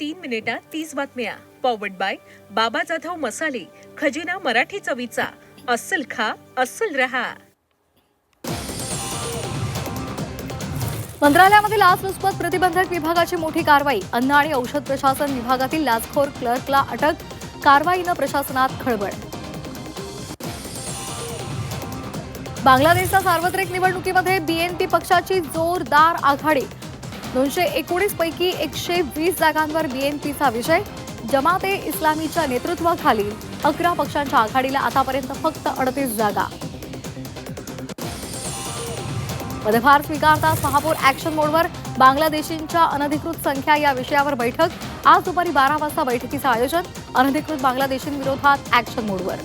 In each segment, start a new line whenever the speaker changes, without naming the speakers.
3 मिनिटात 30 बातम्या. Powered by बाबा जाधव मसाले, खजिना मराठी चवीचा. अस्सल खा, अस्सल रहा.
मंत्रालयामध्ये लाचलुचपत प्रतिबंधक विभागाची मोठी कारवाई. अन्न आणि औषध प्रशासन विभागातील लाचखोर क्लर्कला अटक. कारवाईनं प्रशासनात खळबळ. बांगलादेशच्या सार्वत्रिक निवडणुकीमध्ये बीएनपी पक्षाची जोरदार आघाडी. 219 पैकी 120 जागांवर बीएनपीचा विजय. जमाते इस्लामीच्या नेतृत्वाखाली 11 पक्षांच्या आघाडीला आतापर्यंत फक्त 38 जागा. पदभार स्वीकारताच महापौर ऍक्शन मोडवर. बांगलादेशींच्या अनधिकृत संख्या या विषयावर बैठक. आज दुपारी 12 वाजता बैठकीचं आयोजन. अनधिकृत बांगलादेशींविरोधात ऍक्शन मोडवर.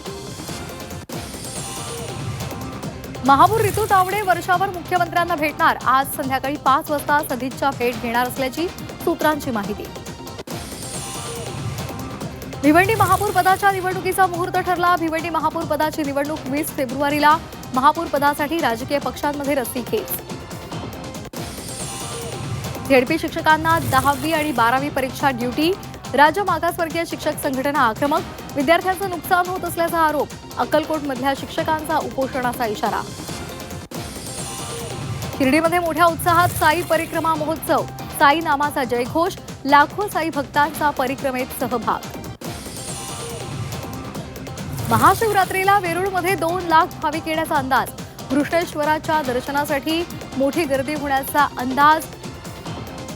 महापौर रितू तावडे वर्षावर मुख्यमंत्र्यांना भेटणार. आज संध्याकाळी 5 वाजता सदिच्छा भेट घेणार असल्याची सूत्रांची माहिती. भिवंडी महापौर पदाच्या निवडणुकीचा मुहूर्त ठरला. भिवंडी महापौर पदाची निवडणूक 20 फेब्रुवारीला. महापौर पदासाठी राजकीय पक्षांमध्ये रस्सीखेच. झेडपी शिक्षकांना 10वी आणि 12वी परीक्षा ड्युटी. राज्य मागासवर्गीय शिक्षक संघटना आक्रमक. विद्यार्थ्यांचं नुकसान होत असल्याचा आरोप. अक्कलकोटमधल्या शिक्षकांचा उपोषणाचा इशारा. शिर्डीमध्ये मोठ्या उत्साहात साई परिक्रमा महोत्सव. साई नामाचा जयघोष. लाखो साई भक्तांचा परिक्रमेत सहभाग. महाशिवरात्रीला वेरूळमध्ये 2 लाख भाविक येण्याचा अंदाज. घृष्णेश्वराच्या दर्शनासाठी मोठी गर्दी होण्याचा अंदाज.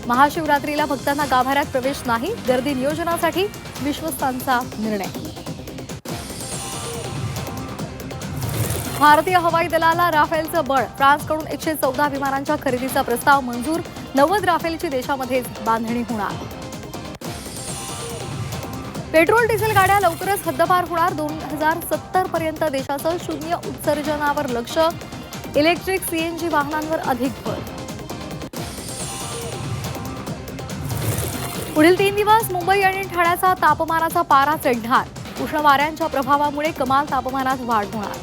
महाशिवरात्रीला भक्तांना गाभाऱ्यात प्रवेश नाही. गर्दी नियोजनासाठी विश्वस्तांचा निर्णय. भारतीय हवाई दलाला राफेलचं बळ. फ्रान्सकडून 114 विमानांच्या खरेदीचा प्रस्ताव मंजूर. 90 राफेलची देशामध्ये बांधणी होणार. पेट्रोल डिझेल गाड्या लवकरच हद्दपार होणार. 2070 पर्यंत देशाचं शून्य उत्सर्जनावर लक्ष. इलेक्ट्रिक सीएनजी वाहनांवर अधिक भर. पुढील 3 दिवस मुंबई आणि ठाण्याचा तापमानाचा पारा चढणार. उष्ण वाऱ्यांच्या प्रभावामुळे कमाल तापमानात वाढ होणार.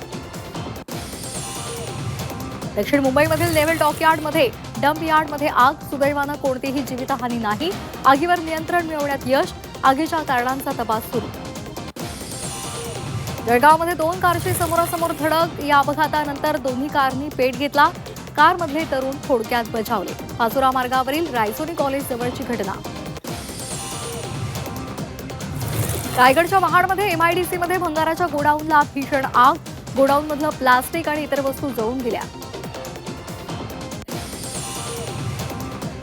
दक्षिण मुंबईमधील नेव्हल डॉकयार्डमध्ये डंप यार्डमध्ये आग. सुदैवानं कोणतीही जीवितहानी नाही. आगीवर नियंत्रण मिळवण्यात यश. आगीच्या कारणांचा तपास सुरू. जळगावमध्ये 2 कारची समोरासमोर धडक. या अपघातानंतर दोन्ही कारनी पेट घेतला. कारमधले तरुण थोडक्यात बचावले. पाचोरा मार्गावरील रायसोनी कॉलेज जवळची घटना. रायगडच्या महाडमध्ये एमआयडीसीमध्ये भंगाराच्या गोडाऊनला भीषण आग. गोडाऊनमधलं प्लास्टिक आणि इतर वस्तू जळून गेल्या.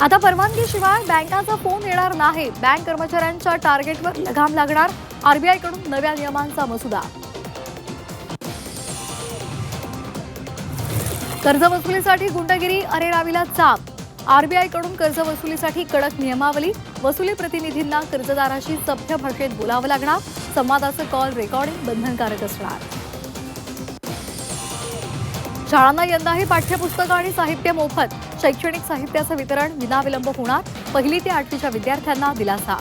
आता परवानगीशिवाय बँकाचा फोन येणार नाही. बँक कर्मचाऱ्यांच्या टार्गेटवर लगाम लागणार. आरबीआयकडून नव्या नियमांचा मसुदा. कर्जवसुलीसाठी गुंडगिरी अरेरावीला चाप. आरबीआयकडून कर्जवसुलीसाठी कडक नियमावली. वसुली प्रतिनिधींना कर्जदाराशी सभ्य भाषेत बोलावं लागणार. संवादाचं कॉल रेकॉर्डिंग बंधनकारक असणार. शाळांना यंदाही पाठ्यपुस्तकं आणि साहित्य मोफत. शैक्षणिक साहित्याचं वितरण विनाविलंब होणार. 1ली ते 8वीच्या विद्यार्थ्यांना दिलासा.